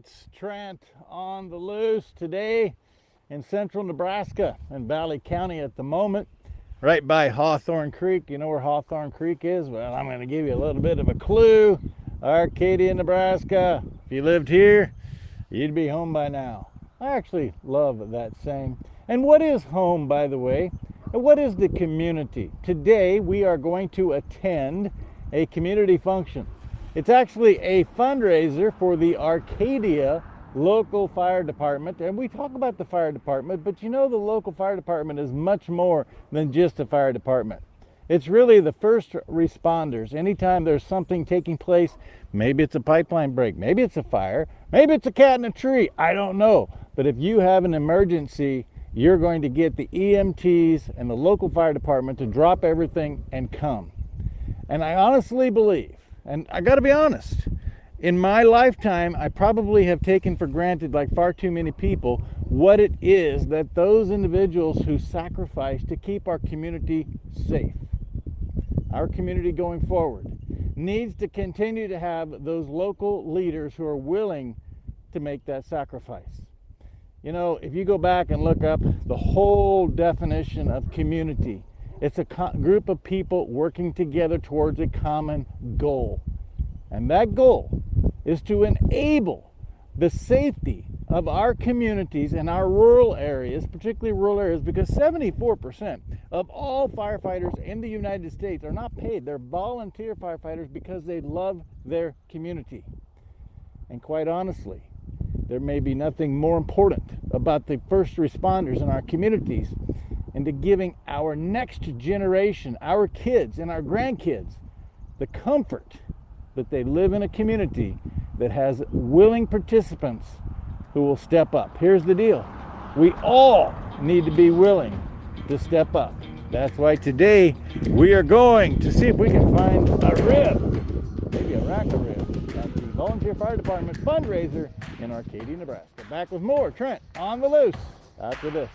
It's Trent on the Loos today in central Nebraska and Valley County at the moment, right by Hawthorne Creek. You know where Hawthorne Creek is? Well, I'm going to give you a little bit of a clue. Arcadia, Nebraska. If you lived here, you'd be home by now. I actually love that saying. And what is home, by the way? And what is the community? Today we are going to attend a community function. It's actually a fundraiser for the Arcadia local fire department. And we talk about the fire department, but you know the local fire department is much more than just a fire department. It's really the first responders. Anytime there's something taking place, maybe it's a pipeline break, maybe it's a fire, maybe it's a cat in a tree, I don't know. But if you have an emergency, you're going to get the EMTs and the local fire department to drop everything and come. And I honestly believe, and I got to be honest, in my lifetime, I probably have taken for granted, like far too many people, what it is that those individuals who sacrifice to keep our community safe, our community going forward, needs to continue to have those local leaders who are willing to make that sacrifice. You know, if you go back and look up the whole definition of community, it's a group of people working together towards a common goal. And that goal is to enable the safety of our communities and our rural areas, particularly rural areas, because 74% of all firefighters in the United States are not paid. They're volunteer firefighters because they love their community. And quite honestly, there may be nothing more important about the first responders in our communities and to giving our next generation, our kids and our grandkids, the comfort that they live in a community that has willing participants who will step up. Here's the deal. We all need to be willing to step up. That's why today we are going to see if we can find a rib, maybe a rack of ribs, at the Volunteer Fire Department fundraiser in Arcadia, Nebraska. Back with more Trent on the Loose after this.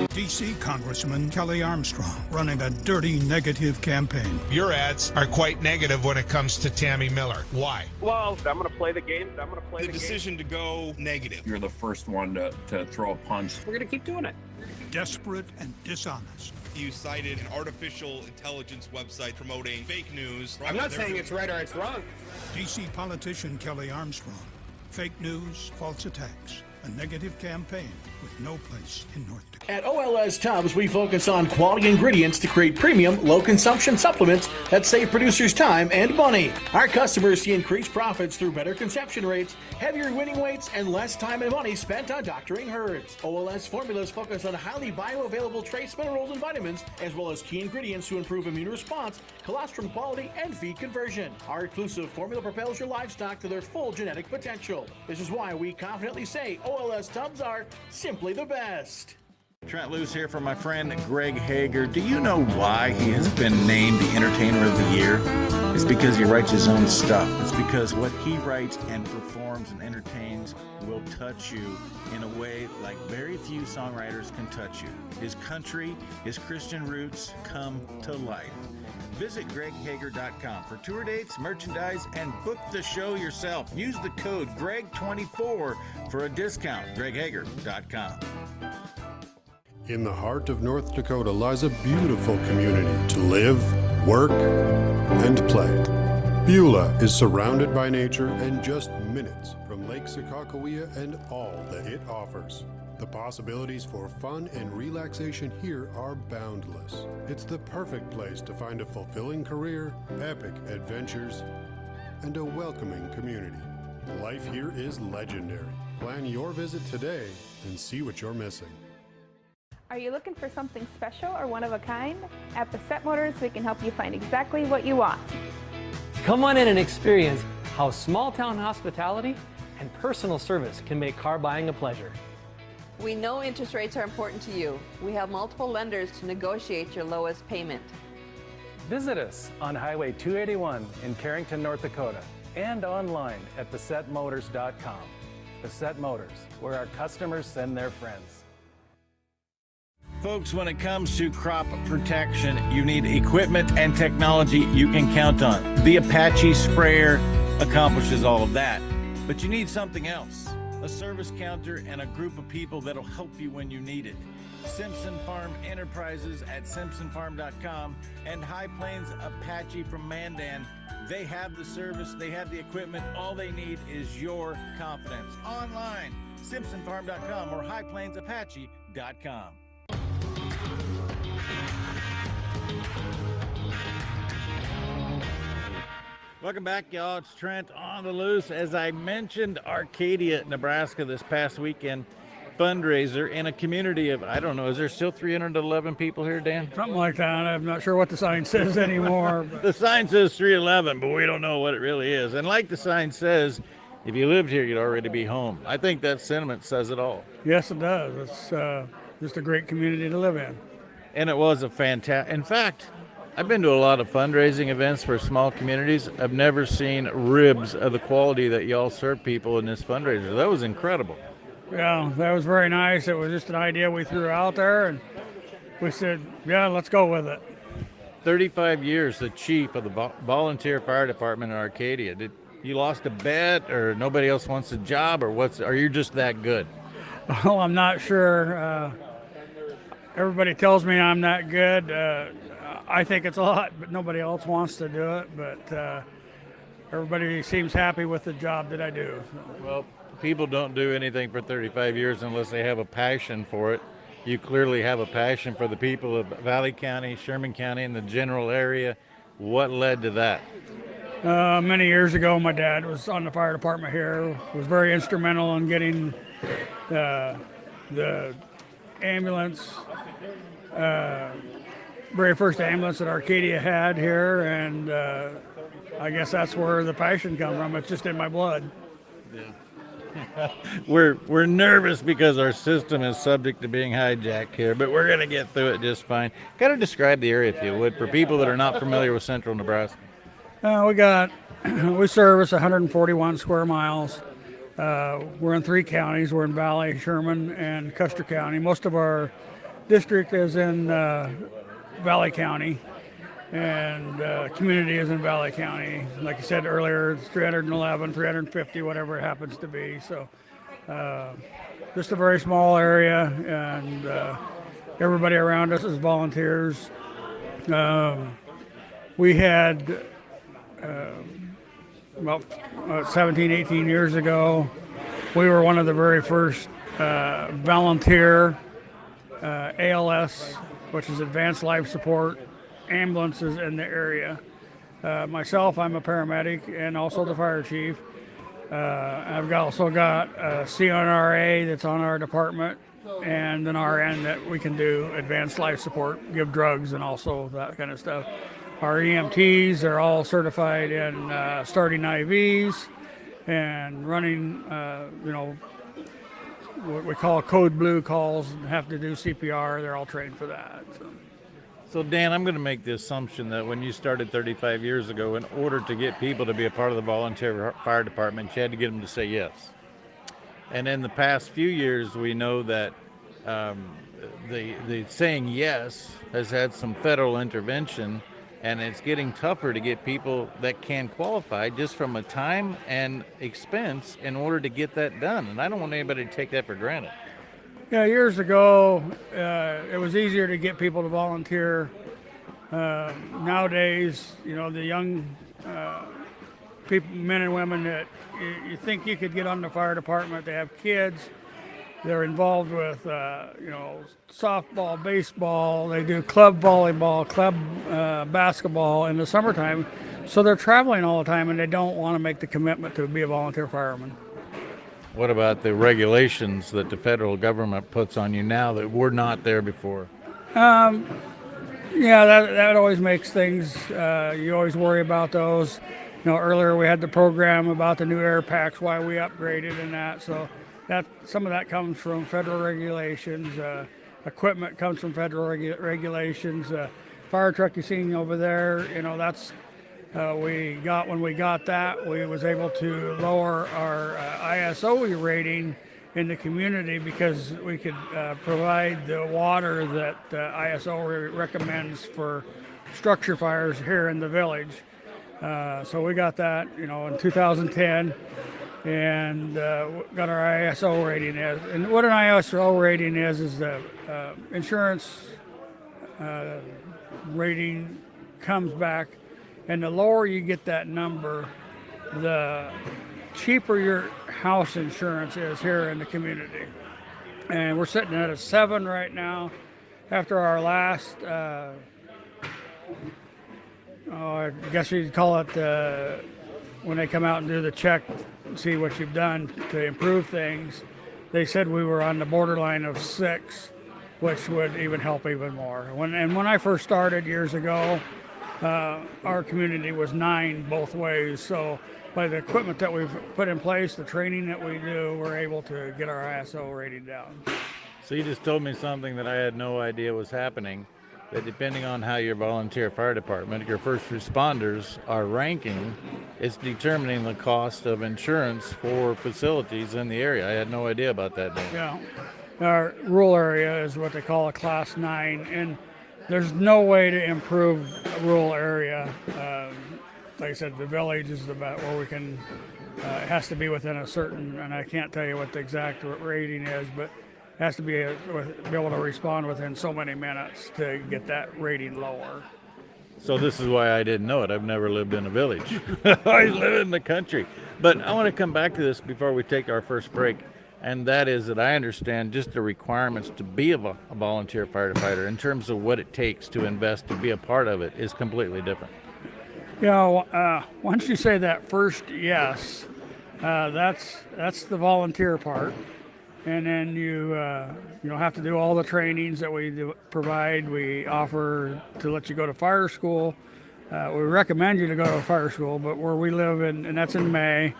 D.C. Congressman Kelly Armstrong running a dirty negative campaign. Your ads are quite negative when it comes to Tammy Miller. Why? Well, I'm going to play the game. The decision to go negative. You're the first one to throw a punch. We're going to keep doing it. Desperate and dishonest. You cited an artificial intelligence website promoting fake news. I'm not saying it's right or it's wrong. D.C. politician Kelly Armstrong. Fake news, false attacks, a negative campaign with no place in North Dakota. At OLS Tubs, we focus on quality ingredients to create premium, low-consumption supplements that save producers time and money. Our customers see increased profits through better conception rates, heavier winning weights, and less time and money spent on doctoring herds. OLS formulas focus on highly bioavailable trace minerals and vitamins, as well as key ingredients to improve immune response, colostrum quality, and feed conversion. Our exclusive formula propels your livestock to their full genetic potential. This is why we confidently say OLS Tubs are simply the best. Trent Loos here for my friend Greg Hager. Do you know why he has been named the Entertainer of the Year? It's because he writes his own stuff. It's because what he writes and performs and entertains will touch you in a way like very few songwriters can touch you. His country, his Christian roots come to life. Visit GregHager.com for tour dates, merchandise, and book the show yourself. Use the code GREG24 for a discount. GregHager.com. In the heart of North Dakota lies a beautiful community to live, work, and play. Beulah is surrounded by nature and just minutes from Lake Sakakawea and all that it offers. The possibilities for fun and relaxation here are boundless. It's the perfect place to find a fulfilling career, epic adventures, and a welcoming community. Life here is legendary. Plan your visit today and see what you're missing. Are you looking for something special or one of a kind? At Bassett Motors, we can help you find exactly what you want. Come on in and experience how small town hospitality and personal service can make car buying a pleasure. We know interest rates are important to you. We have multiple lenders to negotiate your lowest payment. Visit us on Highway 281 in Carrington, North Dakota, and online at BassettMotors.com. Bassett Motors, where our customers send their friends. Folks, when it comes to crop protection, you need equipment and technology you can count on. The Apache sprayer accomplishes all of that, but you need something else. A service counter and a group of people that'll help you when you need it. Simpson Farm Enterprises at simpsonfarm.com and High Plains Apache from Mandan. They have the service, they have the equipment. All they need is your confidence. Online, simpsonfarm.com or highplainsapache.com. Welcome back, y'all. It's Trent on the Loose. As I mentioned, Arcadia, Nebraska this past weekend, fundraiser in a community of, I don't know, is there still 311 people here, Dan? Something like that. I'm not sure what the sign says anymore. The sign says 311, but we don't know what it really is. And like the sign says, if you lived here, you'd already be home. I think that sentiment says it all. Yes, it does. It's just a great community to live in. And it was a fantastic, in fact, I've been to a lot of fundraising events for small communities. I've never seen ribs of the quality that y'all serve people in this fundraiser. That was incredible. Yeah, that was very nice. It was just an idea we threw out there, and we said, yeah, let's go with it. 35 years, the chief of the volunteer fire department in Arcadia. Did you lost a bet, or nobody else wants a job, or are you just that good? Well, I'm not sure. Everybody tells me I'm not good. I think it's a lot, but nobody else wants to do it. But everybody seems happy with the job that I do. Well, people don't do anything for 35 years unless they have a passion for it. You clearly have a passion for the people of Valley County, Sherman County, and the general area. What led to that? Many years ago, my dad was on the fire department here, was very instrumental in getting the ambulance, very first ambulance that Arcadia had here, and I guess that's where the passion comes from. It's just in my blood. Yeah. We're nervous because our system is subject to being hijacked here, but we're going to get through it just fine. Got to describe the area, if you would, for people that are not familiar with central Nebraska. We service 141 square miles. We're in 3 counties. We're in Valley, Sherman, and Custer County. Most of our district is in Valley County, and community is in Valley County. Like I said earlier, it's 311, 350, whatever it happens to be. So just a very small area, and everybody around us is volunteers. We had about 17, 18 years ago, we were one of the very first volunteer ALS, which is Advanced Life Support, ambulances in the area. Myself, I'm a paramedic and also the fire chief. I've also got a CNRA that's on our department, and an RN that we can do advanced life support, give drugs and also that kind of stuff. Our EMTs are all certified in starting IVs and running, what we call code blue calls, and have to do CPR. They're all trained for that. So Dan, I'm going to make the assumption that when you started 35 years ago, in order to get people to be a part of the volunteer fire department, you had to get them to say yes. And in the past few years, we know that the saying yes has had some federal intervention, and it's getting tougher to get people that can qualify just from a time and expense in order to get that done. And I don't want anybody to take that for granted. Yeah, years ago, it was easier to get people to volunteer. Nowadays, the young people, men and women that you think you could get on the fire department, they have kids. They're involved with, softball, baseball. They do club volleyball, club basketball in the summertime. So they're traveling all the time, and they don't want to make the commitment to be a volunteer fireman. What about the regulations that the federal government puts on you now that were not there before? Yeah, that always makes things, you always worry about those. Earlier we had the program about the new air packs, why we upgraded and that. So some of that comes from federal regulations. Equipment comes from federal regulations. Fire truck you seen over there, that's when we got that, we was able to lower our ISO rating in the community because we could provide the water that ISO recommends for structure fires here in the village. So we got that, in 2010, and got our ISO rating. And what an ISO rating is the insurance rating comes back, and the lower you get that number, the cheaper your house insurance is here in the community. And we're sitting at a 7 right now after our last I guess you'd call it when they come out and do the check, see what you've done to improve things. They said we were on the borderline of 6, which would even help even more. When I first started years ago, our community was 9 both ways. So by the equipment that we've put in place, the training that we do, we're able to get our ISO rating down. So you just told me something that I had no idea was happening, that depending on how your volunteer fire department, your first responders are ranking, it's determining the cost of insurance for facilities in the area. I had no idea about that, Dan. Yeah. Our rural area is what they call a class 9, and there's no way to improve a rural area. Like I said, the village is about where we can, it has to be within a certain, and I can't tell you what the exact rating is, but it has to be able to respond within so many minutes to get that rating lower. So this is why I didn't know it. I've never lived in a village. I live in the country. But I want to come back to this before we take our first break, and that is that I understand just the requirements to be a volunteer firefighter in terms of what it takes to invest, to be a part of it, is completely different. Once you say that first yes, that's the volunteer part. And then you have to do all the trainings that we provide. We offer to let you go to fire school. We recommend you to go to fire school, but where we live and that's in May,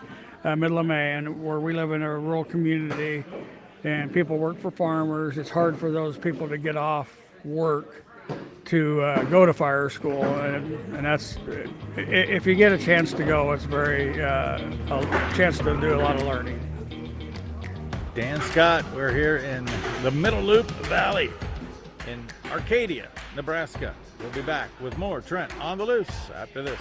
middle of May, and where we live in a rural community and people work for farmers, it's hard for those people to get off work to go to fire school. And that's, if you get a chance to go, it's a chance to do a lot of learning. Dan Scott, we're here in the Middle Loop Valley in Arcadia, Nebraska. We'll be back with more Trent on the Loose after this.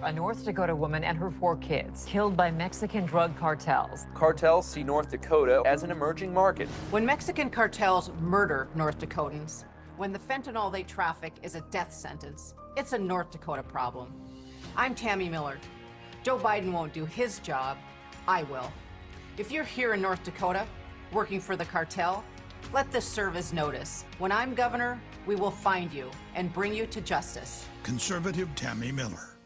A North Dakota woman and her 4 kids killed by Mexican drug cartels. Cartels see North Dakota as an emerging market. When Mexican cartels murder North Dakotans, when the fentanyl they traffic is a death sentence, it's a North Dakota problem. I'm Tammy Miller. Joe Biden won't do his job, I will. If you're here in North Dakota, working for the cartel, let this serve as notice. When I'm governor, we will find you and bring you to justice. Conservative Tammy Miller.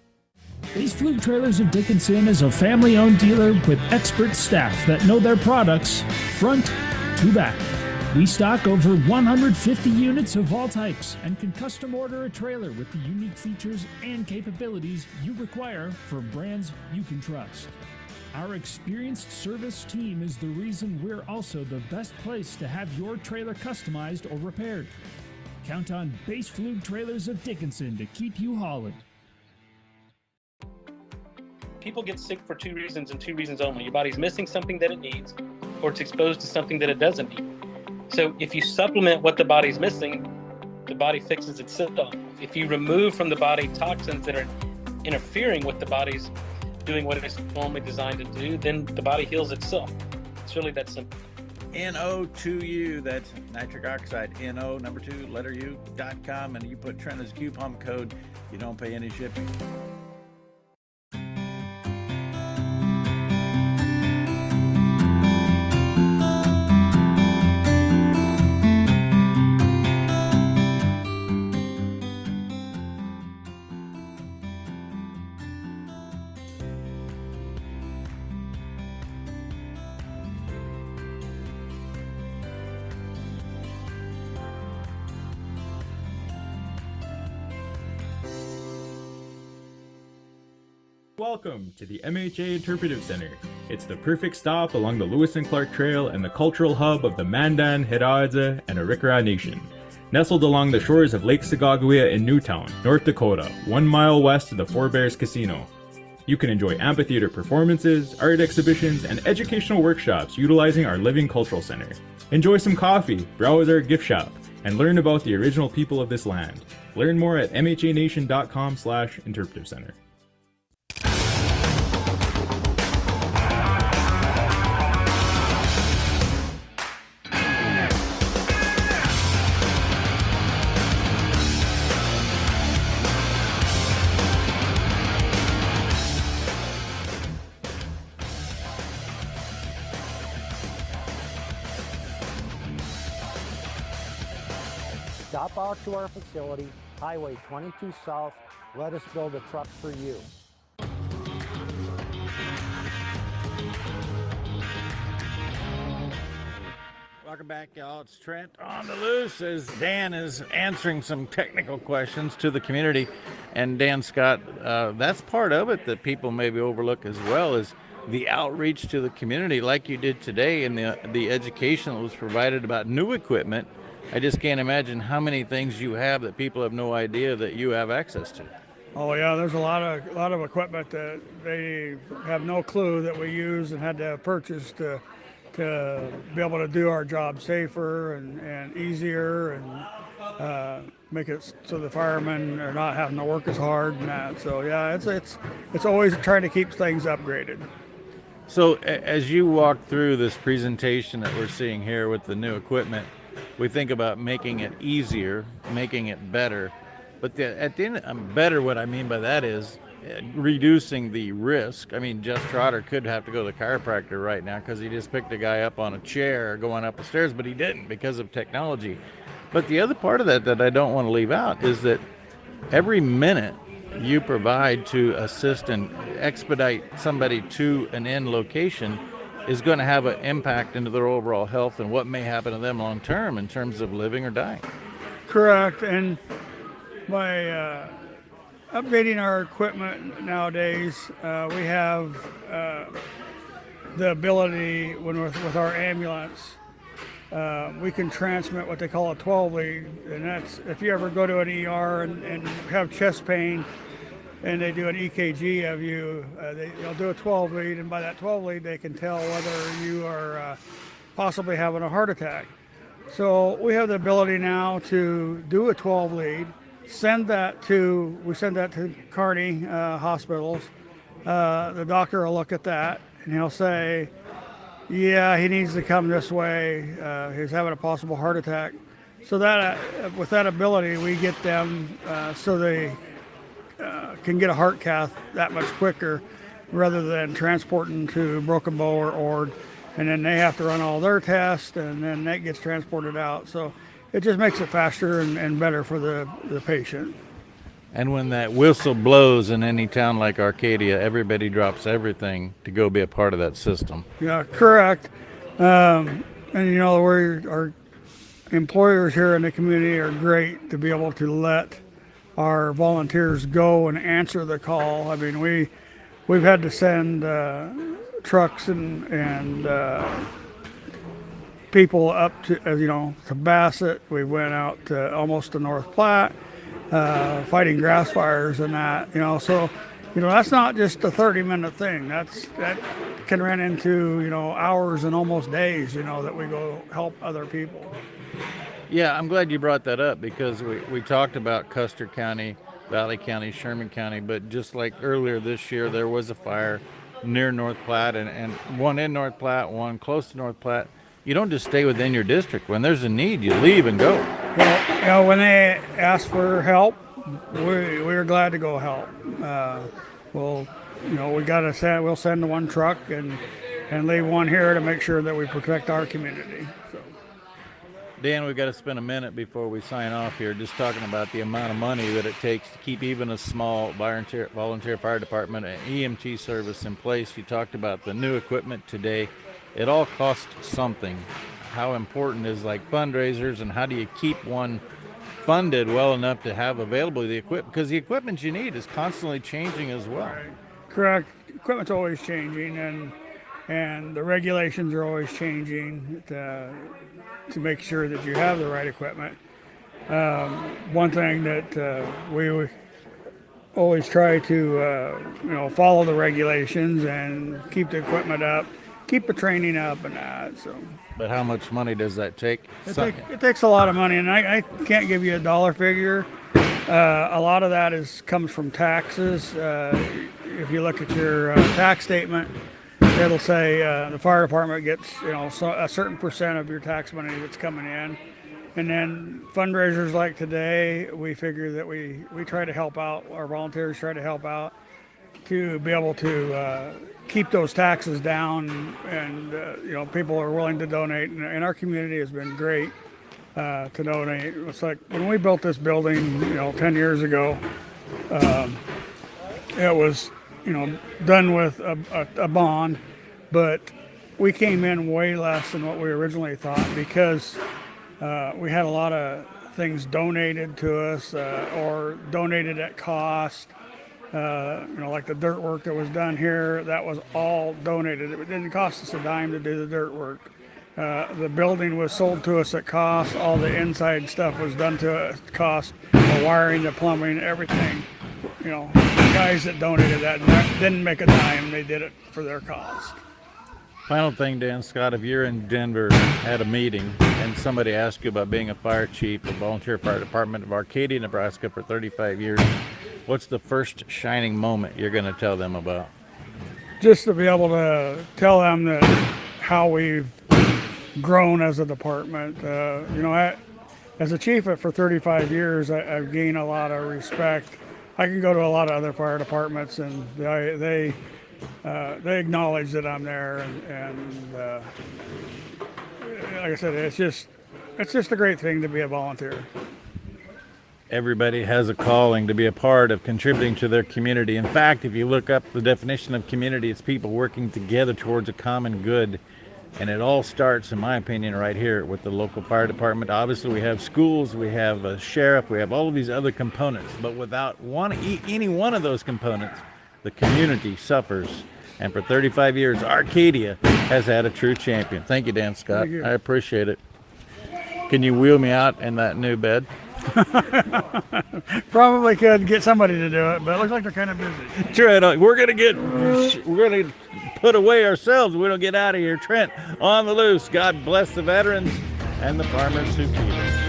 Base Fluke Trailers of Dickinson is a family-owned dealer with expert staff that know their products front to back. We stock over 150 units of all types and can custom order a trailer with the unique features and capabilities you require for brands you can trust. Our experienced service team is the reason we're also the best place to have your trailer customized or repaired. Count on Base Fluke Trailers of Dickinson to keep you hauling. People get sick for 2 reasons and 2 reasons only. Your body's missing something that it needs, or it's exposed to something that it doesn't need. So if you supplement what the body's missing, the body fixes itself. If you remove from the body toxins that are interfering with the body's doing what it's normally designed to do, then the body heals itself. It's really that simple. NO2U, that's nitric oxide, NO, number 2, letter U.com, and you put Trent as coupon code, you don't pay any shipping. Welcome to the MHA Interpretive Center. It's the perfect stop along the Lewis and Clark Trail and the cultural hub of the Mandan, Hidatsa, and Arikara Nation. Nestled along the shores of Lake Sagagawea in Newtown, North Dakota, 1 mile west of the Four Bears Casino. You can enjoy amphitheater performances, art exhibitions, and educational workshops utilizing our Living Cultural Center. Enjoy some coffee, browse our gift shop, and learn about the original people of this land. Learn more at mhanation.com/interpretive center. Stop out to our facility, Highway 22 South. Let us build a truck for you. Welcome back, y'all. It's Trent on the Loose as Dan is answering some technical questions to the community. And Dan Scott, that's part of it that people maybe overlook as well, is the outreach to the community like you did today, and the education that was provided about new equipment. I just can't imagine how many things you have that people have no idea that you have access to. Oh yeah, there's a lot of equipment that they have no clue that we use and had to purchase to be able to do our job safer and easier, and make it so the firemen are not having to work as hard and that. So yeah, it's always trying to keep things upgraded. So as you walk through this presentation that we're seeing here with the new equipment, we think about making it easier, making it better. But at the end, better, what I mean by that is reducing the risk. I mean, Jeff Trotter could have to go to the chiropractor right now because he just picked a guy up on a chair going up the stairs, but he didn't because of technology. But the other part of that I don't want to leave out is that every minute you provide to assist and expedite somebody to an end location is going to have an impact into their overall health and what may happen to them long term in terms of living or dying. Correct. And by updating our equipment nowadays, we have the ability, with our ambulance, we can transmit what they call a 12 lead, and that's if you ever go to an ER and have chest pain and they do an EKG of you, they'll do a 12 lead, and by that 12 lead they can tell whether you are possibly having a heart attack. So we have the ability now to do a 12 lead, send that to Kearney hospitals. The doctor will look at that and he'll say, yeah, he needs to come this way. He's having a possible heart attack. So that with that ability, we get them so they can get a heart cath that much quicker rather than transporting to Broken Bow or Ord. And then they have to run all their tests, and then that gets transported out. So it just makes it faster and better for the patient. And when that whistle blows in any town like Arcadia, everybody drops everything to go be a part of that system. Yeah, correct. And you know, our employers here in the community are great to be able to let our volunteers go and answer the call. I mean, we've had to send trucks and people up to to Bassett. We went out to almost to North Platte, fighting grass fires and that. So that's not just a 30-minute thing. That can run into hours and almost days. That we go help other people. Yeah, I'm glad you brought that up because we talked about Custer County, Valley County, Sherman County, but just like earlier this year, there was a fire near North Platte and one in North Platte, one close to North Platte. You don't just stay within your district. When there's a need, you leave and go. Well, when they ask for help, we're glad to go help. We'll send one truck and leave one here to make sure that we protect our community. So. Dan, we've got to spend a minute before we sign off here just talking about the amount of money that it takes to keep even a small volunteer fire department and EMT service in place. You talked about the new equipment today. It all costs something. How important is like fundraisers, and how do you keep one funded well enough to have available the equipment? Because the equipment you need is constantly changing as well. Right. Correct. Equipment's always changing, and the regulations are always changing to make sure that you have the right equipment. One thing that we always try to, follow the regulations and keep the equipment up, keep the training up and that, so. But how much money does that take? It takes a lot of money, and I can't give you a dollar figure. A lot of that comes from taxes. If you look at your tax statement, it'll say the fire department gets, a certain percent of your tax money that's coming in. And then fundraisers like today, we figure that we try to help out, our volunteers try to help out to be able to keep those taxes down, and people are willing to donate, and our community has been great to donate. It's like when we built this building 10 years ago, it was done with a bond, but we came in way less than what we originally thought, because we had a lot of things donated to us or donated at cost. Like the dirt work that was done here, that was all donated. It didn't cost us a dime to do the dirt work. The building was sold to us at cost. All the inside stuff was done to us at cost. The wiring, the plumbing, everything. The guys that donated that didn't make a dime. They did it for their cost. Final thing, Dan Scott, if you're in Denver at a meeting and somebody asks you about being a fire chief or volunteer fire department of Arcadia, Nebraska for 35 years, what's the first shining moment you're going to tell them about? Just to be able to tell them that how we've grown as a department. As a chief for 35 years, I've gained a lot of respect. I can go to a lot of other fire departments, and they acknowledge that I'm there, and like I said, it's just a great thing to be a volunteer. Everybody has a calling to be a part of contributing to their community. In fact, if you look up the definition of community, it's people working together towards a common good. And it all starts, in my opinion, right here with the local fire department. Obviously, we have schools, we have a sheriff, we have all of these other components. But without any one of those components, the community suffers. And for 35 years, Arcadia has had a true champion. Thank you, Dan Scott. Thank you. I appreciate it. Can you wheel me out in that new bed? Probably could get somebody to do it, but it looks like they're kind of busy. Trent, we're gonna put away ourselves. We don't get out of here. Trent, on the loose. God bless the veterans and the farmers who feed us.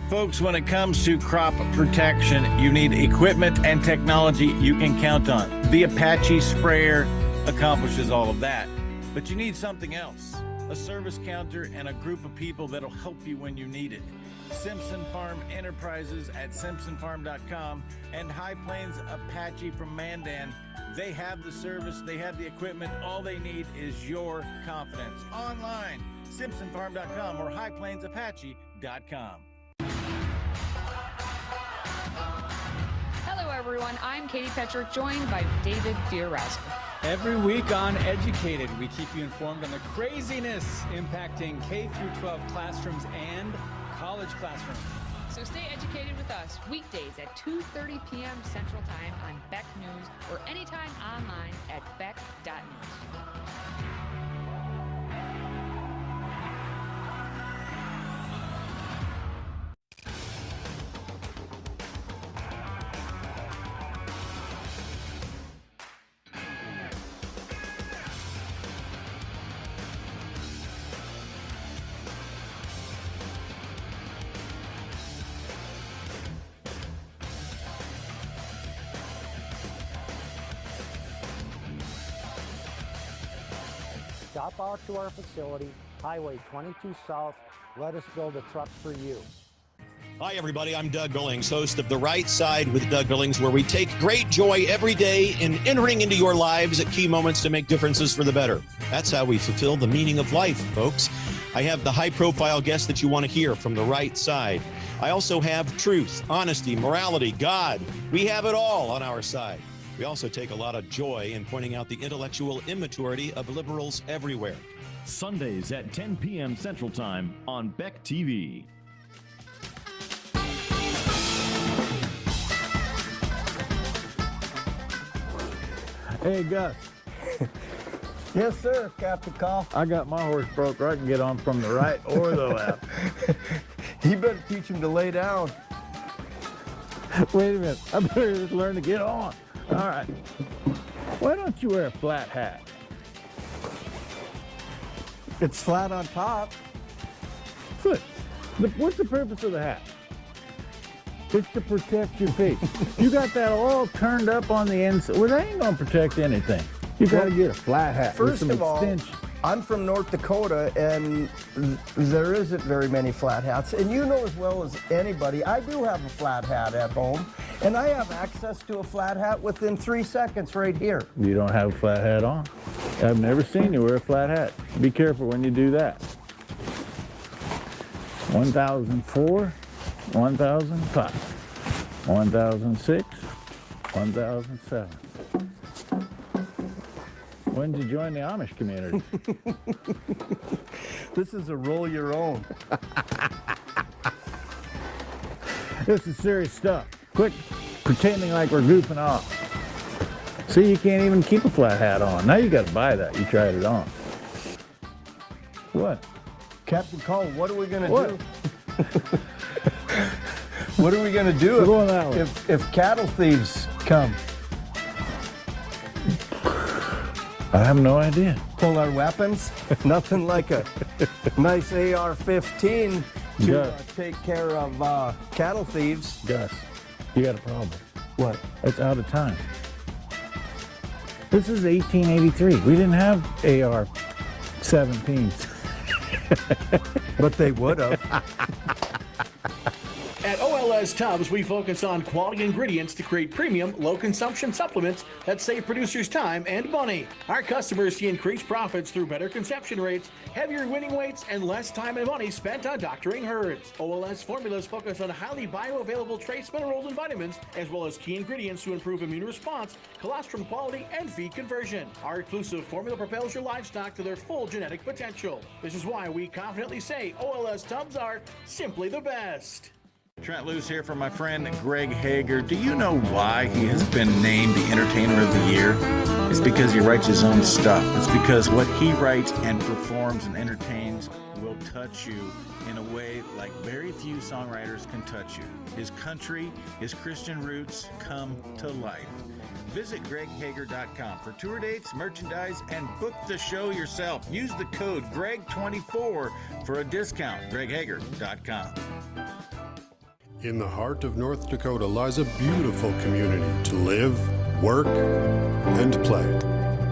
Folks, when it comes to crop protection, you need equipment and technology you can count on. The Apache sprayer accomplishes all of that, but you need something else. A service counter and a group of people that'll help you when you need it. Simpson Farm Enterprises at simpsonfarm.com and High Plains Apache from Mandan. They have the service, they have the equipment. All they need is your confidence. Online, simpsonfarm.com or highplainsapache.com. Hello, everyone. I'm Katie Petrick, joined by David Fiorazo. Every week on Educated, we keep you informed on the craziness impacting K-12 classrooms and college classrooms. So stay educated with us weekdays at 2:30 p.m. Central Time on Beck News or anytime online at beck.news. Stop out to our facility, Highway 22 South. Let us build a truck for you. Hi, everybody. I'm Doug Billings, host of The Right Side with Doug Billings, where we take great joy every day in entering into your lives at key moments to make differences for the better. That's how we fulfill the meaning of life, folks. I have the high-profile guests that you want to hear from The Right Side. I also have truth, honesty, morality, God. We have it all on our side. We also take a lot of joy in pointing out the intellectual immaturity of liberals everywhere. Sundays at 10 p.m. Central Time on Beck TV. Hey, Gus. Yes, sir, Captain Call. I got my horse broke. I can get on from the right or the left. You better teach him to lay down. Wait a minute. I better just learn to get on. All right. Why don't you wear a flat hat? It's flat on top. Good. What's the purpose of the hat? It's to protect your face. You got that all turned up on the inside. Well, that ain't gonna protect anything. You gotta get a flat hat. First with some of all, extension. I'm from North Dakota, and there isn't very many flat hats. And you know as well as anybody, I do have a flat hat at home, and I have access to a flat hat within 3 seconds right here. You don't have a flat hat on. I've never seen you wear a flat hat. Be careful when you do that. 1004, 1005, 1006, 1007. When did you join the Amish community? This is a roll your own. This is serious stuff. Quit pretending like we're goofing off. See, you can't even keep a flat hat on. Now you got to buy that. You tried it on. What? Captain Cole, what are we going to What? do? What are we going to do We're going that way. if cattle thieves come? I have no idea. Pull our weapons? Nothing like a nice AR-15 to Gus. take care of cattle thieves. Gus, you got a problem. What? It's out of time. This is 1883. We didn't have AR-17s. But they would have. At OLS Tubs, we focus on quality ingredients to create premium, low-consumption supplements that save producers time and money. Our customers see increased profits through better conception rates, heavier winning weights, and less time and money spent on doctoring herds. OLS formulas focus on highly bioavailable trace minerals and vitamins, as well as key ingredients to improve immune response, colostrum quality, and feed conversion. Our exclusive formula propels your livestock to their full genetic potential. This is why we confidently say OLS Tubs are simply the best. Trent Loos here for my friend Greg Hager. Do you know why he has been named the Entertainer of the Year? It's because he writes his own stuff. It's because what he writes and performs and entertains will touch you in a way like very few songwriters can touch you. His country, his Christian roots come to life. Visit greghager.com for tour dates, merchandise, and book the show yourself. Use the code GREG24 for a discount. greghager.com. In the heart of North Dakota lies a beautiful community to live, work, and play.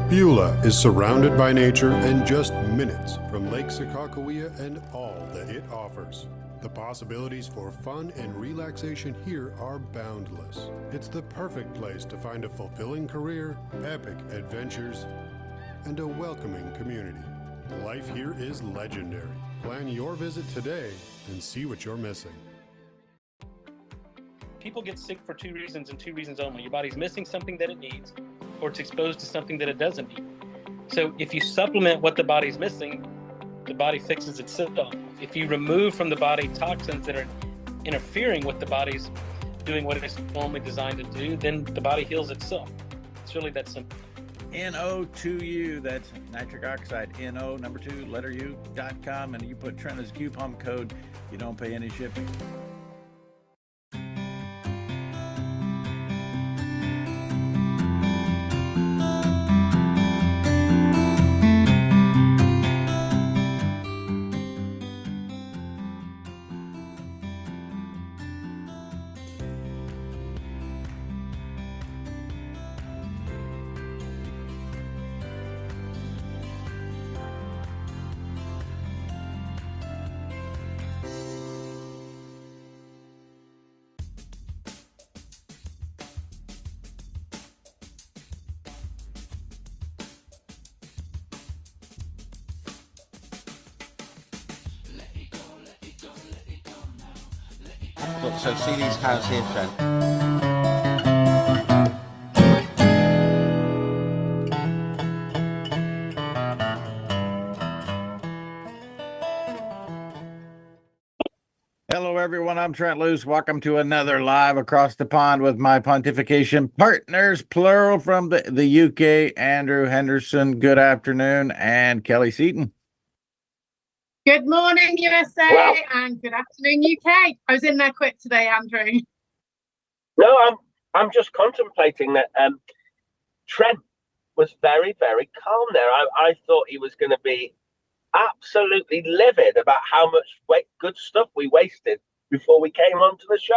Beulah is surrounded by nature and just minutes from Lake Sakakawea and all that it offers. The possibilities for fun and relaxation here are boundless. It's the perfect place to find a fulfilling career, epic adventures, and a welcoming community. Life here is legendary. Plan your visit today and see what you're missing. People get sick for two reasons and two reasons only. Your body's missing something that it needs, or it's exposed to something that it doesn't need. So if you supplement what the body's missing, the body fixes itself. If you remove from the body toxins that are interfering with the body's doing what it's normally designed to do, then the body heals itself. It's really that simple. NO2U, that's nitric oxide, NO, number 2, letter U.com, and you put Trent as coupon code, you don't pay any shipping. Look, so see these cows here, Trent? everyone. I'm Trent Loos. Welcome to another Live Across the Pond with my pontification partners, plural, from the UK, Andrew Henderson. Good afternoon. And Kelly Seaton. Good morning, USA, and good afternoon, UK. I was in there quick today, Andrew. No, I'm just contemplating that Trent was very, very calm there. I thought he was going to be absolutely livid about how much good stuff we wasted before we came onto the show.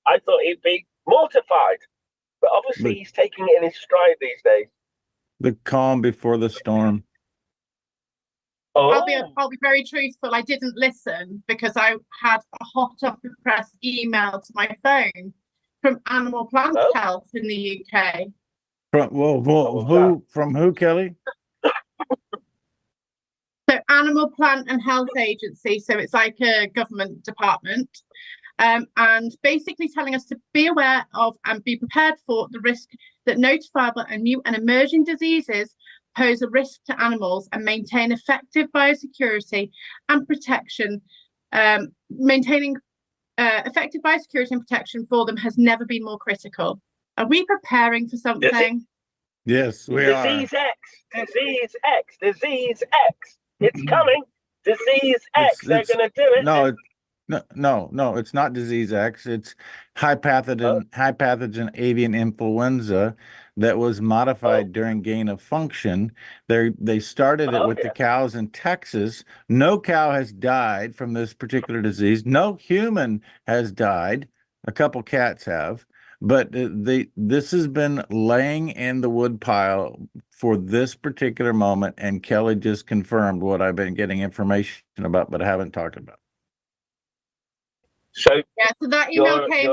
I thought he'd be mortified, but obviously he's taking it in his stride these days. The calm before the storm. Oh. I'll be very truthful. I didn't listen because I had a hot off the press email to my phone from Animal Plant Health in the UK. From who, Kelly? So Animal Plant and Health Agency, so it's like a government department, and basically telling us to be aware of and be prepared for the risk that notifiable and new and emerging diseases pose a risk to animals and maintain effective biosecurity and protection. Maintaining effective biosecurity and protection for them has never been more critical. Are we preparing for something? Yes, we are. Disease X. It's coming. Disease X. They're going to do it. No, it's not disease X. It's high pathogen avian influenza that was modified during gain of function. They started it with the cows in Texas. No cow has died from this particular disease. No human has died. A couple cats have. But this has been laying in the woodpile for this particular moment, and Kelly just confirmed what I've been getting information about, but I haven't talked about. So so that email came.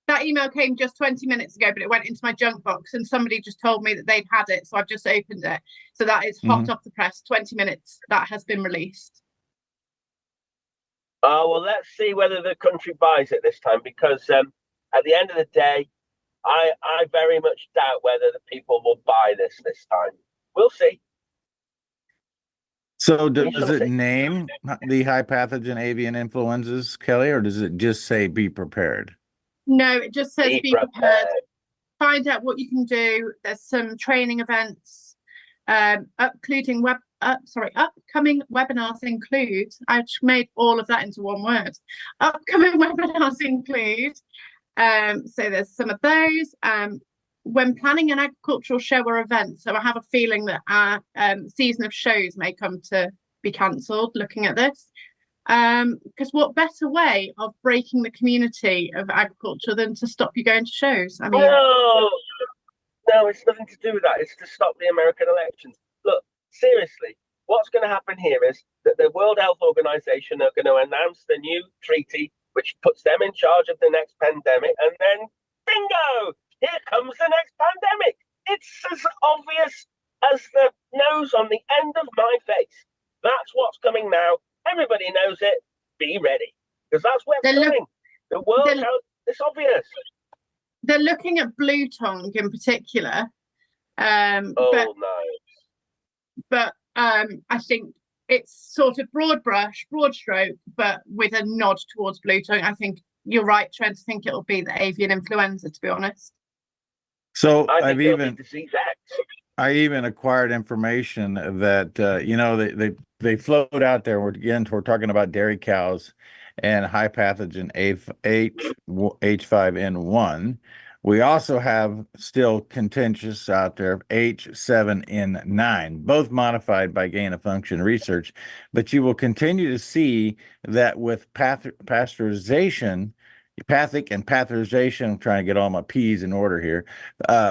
That email came just 20 minutes ago, but it went into my junk box, and somebody just told me that they'd had it, so I've just opened it. So that is hot off the press. 20 minutes. That has been released. Oh, well, let's see whether the country buys it this time, because at the end of the day, I very much doubt whether the people will buy this time. We'll see. So does it name the high pathogen avian influenzas, Kelly, or does it just say be prepared? No, it just says be prepared. Find out what you can do. There's some training events, upcoming webinars include. I've made all of that into one word. Upcoming webinars include. So there's some of those. When planning an agricultural show or event, so I have a feeling that our season of shows may come to be cancelled. Looking at this, because what better way of breaking the community of agriculture than to stop you going to shows? I mean, no, it's nothing to do with that. It's to stop the American elections. Look, seriously, what's going to happen here is that the World Health Organization are going to announce the new treaty, which puts them in charge of the next pandemic, and then bingo, here comes the next pandemic. It's as obvious as the nose on the end of my face. That's what's coming now. Everybody knows it. Be ready, because that's where it's going. The World Health, it's obvious. They're looking at blue tongue in particular. But I think it's sort of broad brush, broad stroke, but with a nod towards blue tongue. I think you're right, Trent. I think it'll be the avian influenza, to be honest. So I even acquired information that they float out there. We're talking about dairy cows and high pathogen H5N1. We also have still contentious out there H7N9, both modified by gain of function research. But you will continue to see that with pasteurization, I'm trying to get all my P's in order here.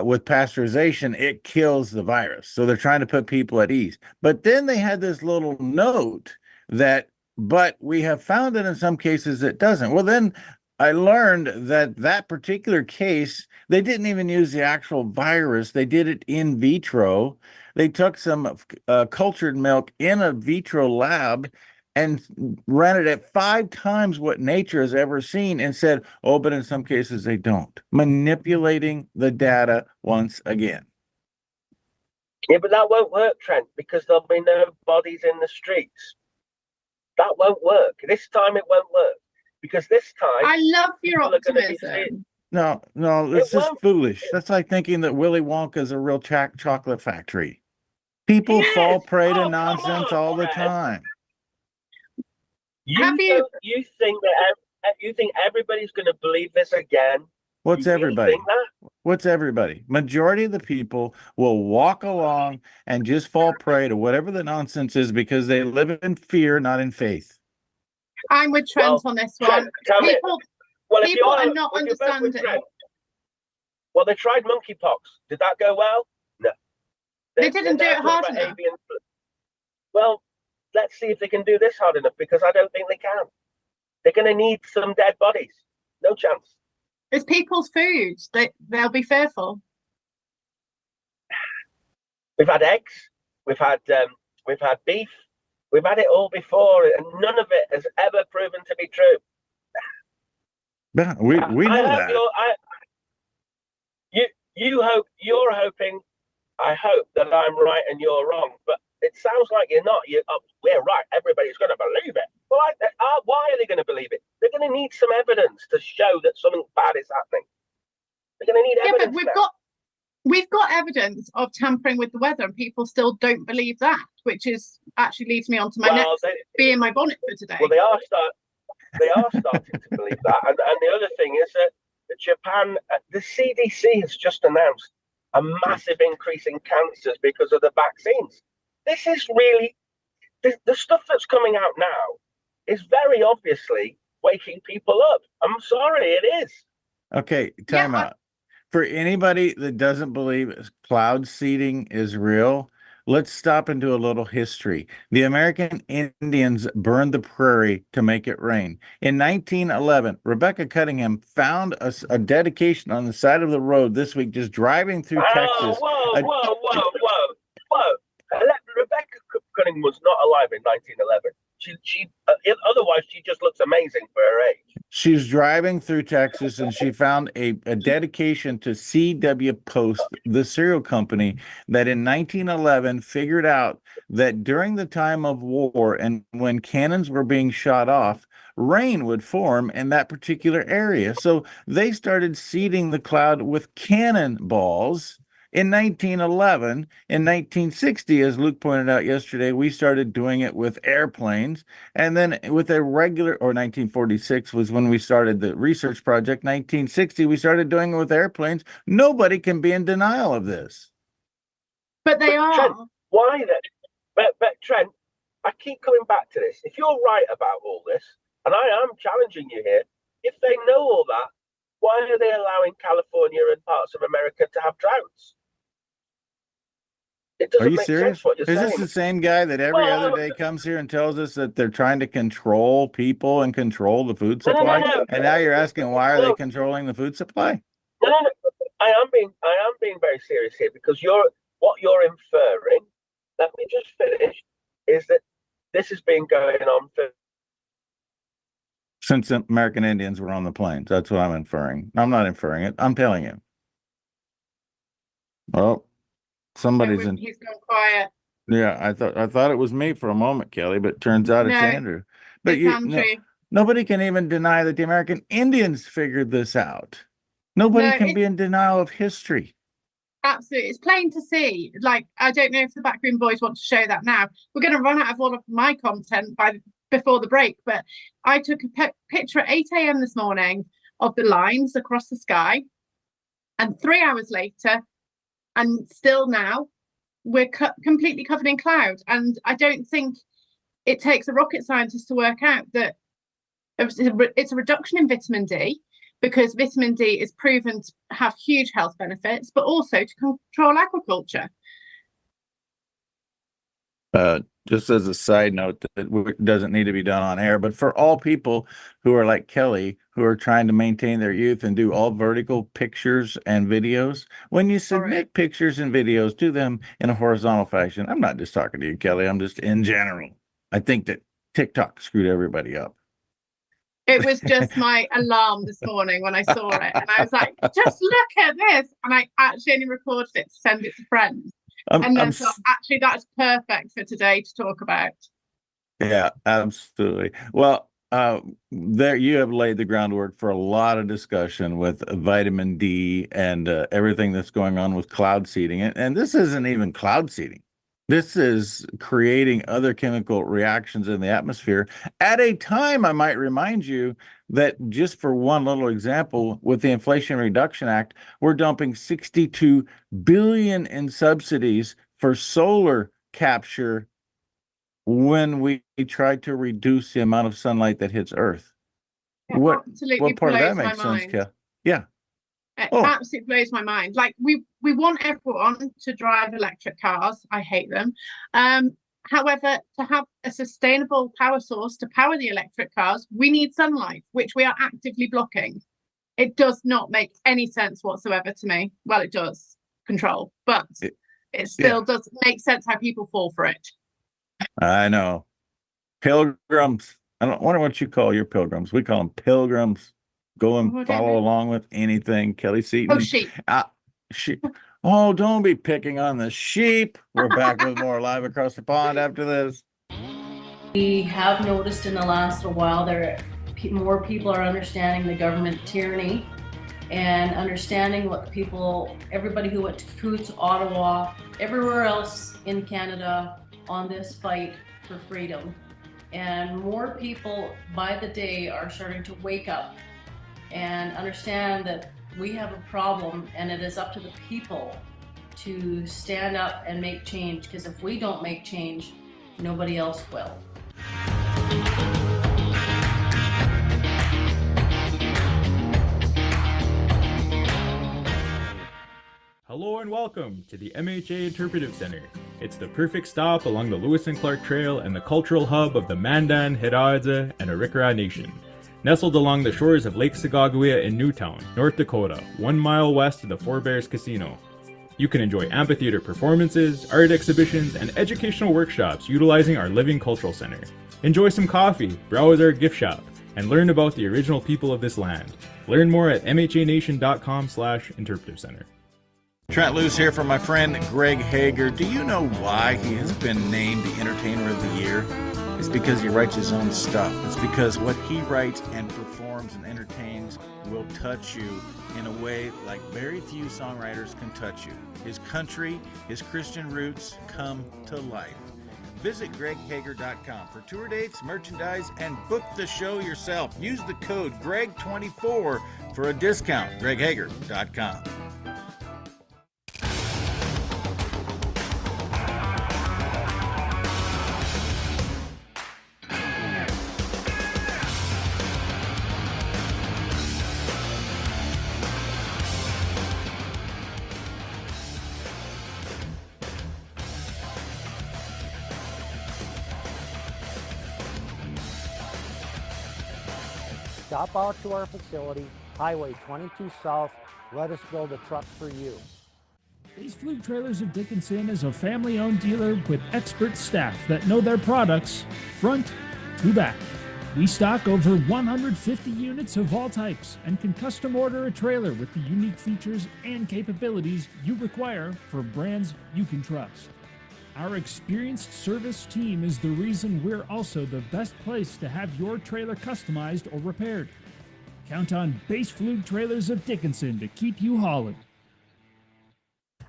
With pasteurization, it kills the virus. So they're trying to put people at ease. But then they had this little note but we have found that in some cases it doesn't. Well, then I learned that particular case, they didn't even use the actual virus. They did it in vitro. They took some cultured milk in a vitro lab and ran it at 5 times what nature has ever seen and said, oh, but in some cases they don't. Manipulating the data once again. Yeah, but that won't work, Trent, because there'll be no bodies in the streets. That won't work. This time it won't work. Because this time I love your people are gonna be optimism. No, it's It just won't. foolish. That's like thinking that Willy Wonka is a real chocolate factory. People fall prey to nonsense all the time. You think that you think everybody's going to believe this again? What's You really everybody? think that? What's everybody? Majority of the people will walk along and just fall prey to whatever the nonsense is because they live in fear, not in faith. I'm with Trent on this one. Tell me- People, Well, if people you're- are not if you're both with understanding. Trent- Well, they tried monkeypox. Did that go well? No. They didn't do now it talking hard about enough. avian flu. Well, let's see if they can do this hard enough, because I don't think they can. They're going to need some dead bodies. No chance. It's people's food. They'll be fearful. We've had eggs. We've had beef. We've had it all before, and none of it has ever proven to be true. Yeah, we know that. You're hoping. I hope that I'm right and you're wrong, but it sounds like you're not. We're right. Everybody's going to believe it. Well, why are they going to believe it? They're going to need some evidence to show that something bad is happening. They're going to need evidence. But we've got evidence of tampering with the weather, and people still don't believe that, which is actually leads me on to my next bee in my bonnet for today. Well, they are starting to believe that, and the other thing is that Japan, the CDC has just announced a massive increase in cancers because of the vaccines. This is really the stuff that's coming out now is very obviously waking people up. I'm sorry, it is. Okay, time out. For anybody that doesn't believe cloud seeding is real, let's stop and do a little history. The American Indians burned the prairie to make it rain. In 1911, Rebecca Cunningham found a dedication on the side of the road this week, just driving through Texas. Whoa. Rebecca Cunningham was not alive in 1911. She otherwise she just looks amazing for her age. She's driving through Texas and she found a dedication to C.W. Post, the cereal company that in 1911 figured out that during the time of war and when cannons were being shot off, rain would form in that particular area. So they started seeding the cloud with cannonballs. In 1911, in 1960, as Luke pointed out yesterday, we started doing it with airplanes. And then with a regular, or 1946 was when we started the research project. 1960, we started doing it with airplanes. Nobody can be in denial of this. But they are. Trent, why then? But Trent, I keep coming back to this. If you're right about all this, and I am challenging you here, if they know all that, why are they allowing California and parts of America to have droughts? It doesn't Are you make serious? sense what you're Is saying. this the same guy that every other day comes here and tells us that they're trying to control people and control the food supply? No. And now you're asking, why are they controlling the food supply? No. I am being very serious here, because what you're inferring, let me just finish, is that this has been going on for Since the American Indians were on the plains. That's what I'm inferring. I'm not inferring it. I'm telling you. Well, somebody's in. He's gone quiet. Yeah, I thought it was me for a moment, Kelly, but it turns out it's No, Andrew. But it's Andrew. nobody can even deny that the American Indians figured this out. Nobody can be in denial of history. Absolutely. It's plain to see. Like, I don't know if the Backroom Boys want to show that now. We're going to run out of all of my content before the break, but I took a picture at 8 a.m. this morning of the lines across the sky, and 3 hours later, and still now, we're completely covered in cloud. And I don't think it takes a rocket scientist to work out that it's a reduction in vitamin D, because vitamin D is proven to have huge health benefits, but also to control agriculture. Just as a side note, that doesn't need to be done on air, but for all people who are like Kelly, who are trying to maintain their youth and do all vertical pictures and videos, when you submit pictures and videos, do them in a horizontal fashion. I'm not just talking to you, Kelly. I'm just in general. I think that TikTok screwed everybody up. It was just my alarm this morning when I saw it, and I was like, just look at this. And I actually only recorded it to send it to friends. And then thought, actually, that's perfect for today to talk about. Yeah, absolutely. Well, there you have laid the groundwork for a lot of discussion with vitamin D and everything that's going on with cloud seeding. And this isn't even cloud seeding. This is creating other chemical reactions in the atmosphere at a time, I might remind you, that just for one little example, with the Inflation Reduction Act, we're dumping $62 billion in subsidies for solar capture when we try to reduce the amount of sunlight that hits Earth. It What absolutely part of that blows my makes sense, mind. Kel? Yeah. It Oh, absolutely blows my mind. Like we want everyone to drive electric cars. I hate them. However, to have a sustainable power source to power the electric cars, we need sunlight, which we are actively blocking. It does not make any sense whatsoever to me. Well, it does control, but it still doesn't make sense how people fall for it. I know. Pilgrims. I don't wonder what you call your pilgrims. We call them pilgrims. Go and follow along with anything. Kelly Seaton. Oh, sheep. Sheep. Oh, don't be picking on the sheep. We're back with more Live Across the Pond after this. We have noticed in the last while more people are understanding the government tyranny and understanding what everybody who went to Coutts, Ottawa, everywhere else in Canada on this fight for freedom. And more people by the day are starting to wake up and understand that we have a problem, and it is up to the people to stand up and make change, because if we don't make change, nobody else will. Hello and welcome to the MHA Interpretive Center. It's the perfect stop along the Lewis and Clark Trail and the cultural hub of the Mandan, Hidatsa, and Arikara Nation. Nestled along the shores of Lake Sagagawea in Newtown, North Dakota, 1 mile west of the Four Bears Casino. You can enjoy amphitheater performances, art exhibitions, and educational workshops utilizing our living cultural center. Enjoy some coffee, browse our gift shop, and learn about the original people of this land. Learn more at mhanation.com/interpretive center. Trent Loos here from my friend Greg Hager. Do you know why he has been named the Entertainer of the Year? It's because he writes his own stuff. It's because what he writes and performs and entertains will touch you in a way like very few songwriters can touch you. His country, his Christian roots come to life. Visit greghager.com for tour dates, merchandise, and book the show yourself. Use the code GREG24 for a discount. greghager.com. Stop out to our facility, Highway 22 South. Let us build a truck for you. Base Fluke Trailers of Dickinson is a family-owned dealer with expert staff that know their products front to back. We stock over 150 units of all types and can custom order a trailer with the unique features and capabilities you require for brands you can trust. Our experienced service team is the reason we're also the best place to have your trailer customized or repaired. Count on Base Fluke Trailers of Dickinson to keep you hauling.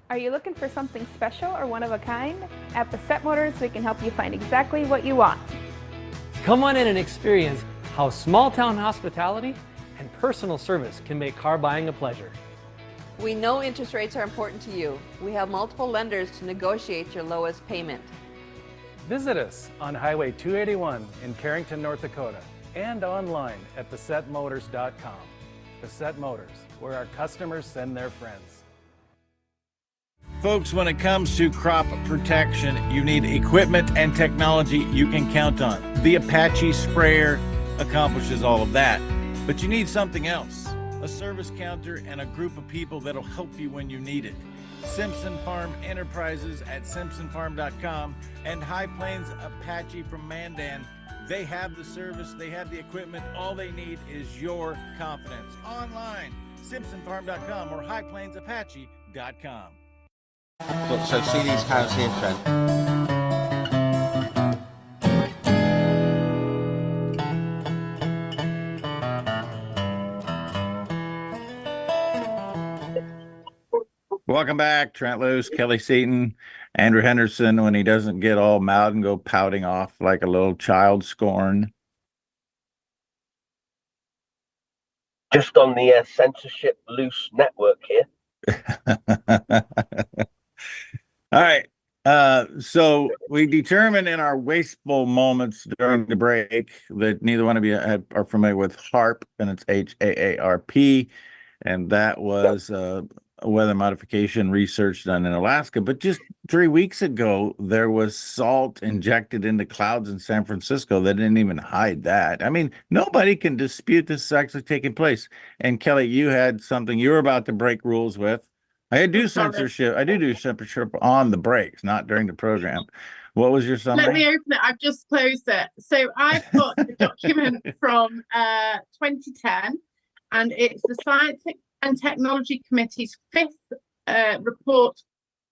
Are you looking for something special or one of a kind? At Bassett Motors, we can help you find exactly what you want. Come on in and experience how small town hospitality and personal service can make car buying a pleasure. We know interest rates are important to you. We have multiple lenders to negotiate your lowest payment. Visit us on Highway 281 in Carrington, North Dakota, and online at BassettMotors.com. Bassett Motors, where our customers send their friends. Folks, when it comes to crop protection, you need equipment and technology you can count on. The Apache sprayer accomplishes all of that, but you need something else. A service counter and a group of people that'll help you when you need it. Simpson Farm Enterprises at simpsonfarm.com and High Plains Apache from Mandan. They have the service, they have the equipment. All they need is your confidence. Online, simpsonfarm.com or highplainsapache.com. So see these cows here, Trent. Welcome back, Trent Loos, Kelly Seaton, Andrew Henderson, when he doesn't get all mad and go pouting off like a little child scorn. Just on the censorship loose network here. All right. So we determined in our wasteful moments during the break that neither one of you are familiar with HAARP, and it's HAARP, and that was weather modification research done in Alaska. But just 3 weeks ago, there was salt injected into clouds in San Francisco. They didn't even hide that. I mean, nobody can dispute this is actually taking place. And Kelly, you had something you were about to break rules with. I do censorship. I do censorship on the breaks, not during the program. What was your summary? Let me open it. I've just closed it. So I've got a document from 2010, and it's the Science and Technology Committee's fifth report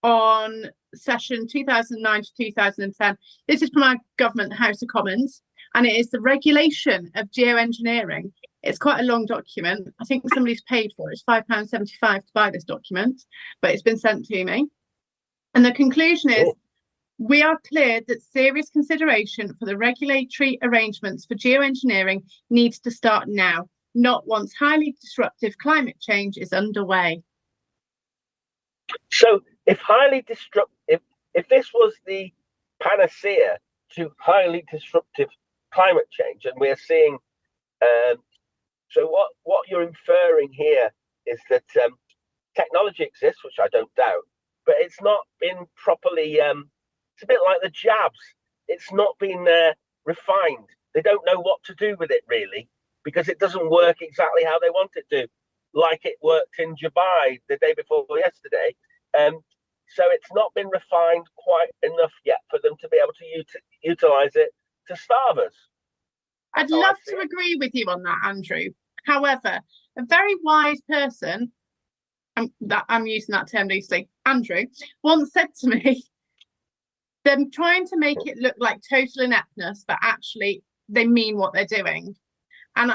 on session 2009 to 2010. This is from our government, House of Commons, and it is the regulation of geoengineering. It's quite a long document. I think somebody's paid for it. It's £5.75 to buy this document, but it's been sent to me. And the conclusion is, we are clear that serious consideration for the regulatory arrangements for geoengineering needs to start now, not once highly disruptive climate change is underway. So if highly disruptive, if this was the panacea to highly disruptive climate change, and we're seeing, so what you're inferring here is that technology exists, which I don't doubt, but it's not been properly, it's a bit like the jabs. It's not been refined. They don't know what to do with it, really, because it doesn't work exactly how they want it to, like it worked in Dubai the day before yesterday. So it's not been refined quite enough yet for them to be able to utilize it to starve us. I'd love to agree with you on that, Andrew. However, a very wise person, I'm using that term loosely, Andrew, once said to me, they're trying to make it look like total ineptness, but actually they mean what they're doing. And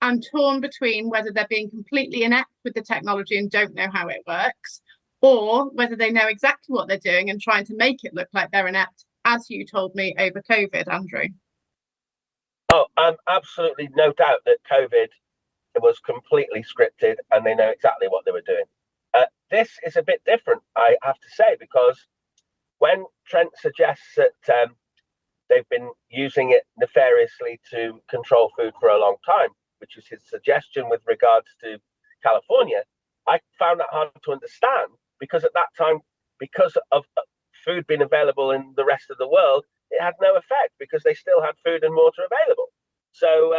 I'm torn between whether they're being completely inept with the technology and don't know how it works, or whether they know exactly what they're doing and trying to make it look like they're inept, as you told me over COVID, Andrew. Oh, absolutely no doubt that COVID was completely scripted and they know exactly what they were doing. This is a bit different, I have to say, because when Trent suggests that they've been using it nefariously to control food for a long time, which is his suggestion with regards to California, I found that hard to understand, because at that time, because of food being available in the rest of the world, it had no effect because they still had food and water available. So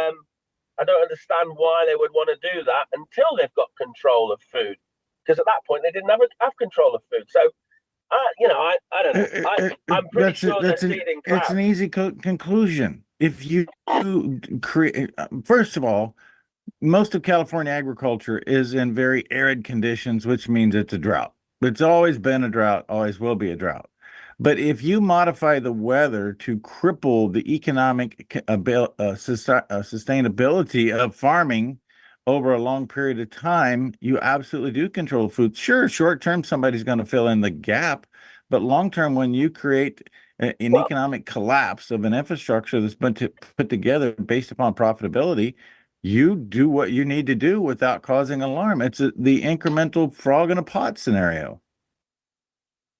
I don't understand why they would want to do that until they've got control of food, because at that point they didn't have control of food. So I don't know. I'm pretty sure they're feeding crowds. It's an easy conclusion. If you create, first of all, most of California agriculture is in very arid conditions, which means it's a drought. It's always been a drought, always will be a drought. But if you modify the weather to cripple the economic sustainability of farming over a long period of time, you absolutely do control food. Sure, short term, somebody's going to fill in the gap. But long term, when you create an economic collapse of an infrastructure that's been put together based upon profitability, you do what you need to do without causing alarm. It's the incremental frog in a pot scenario.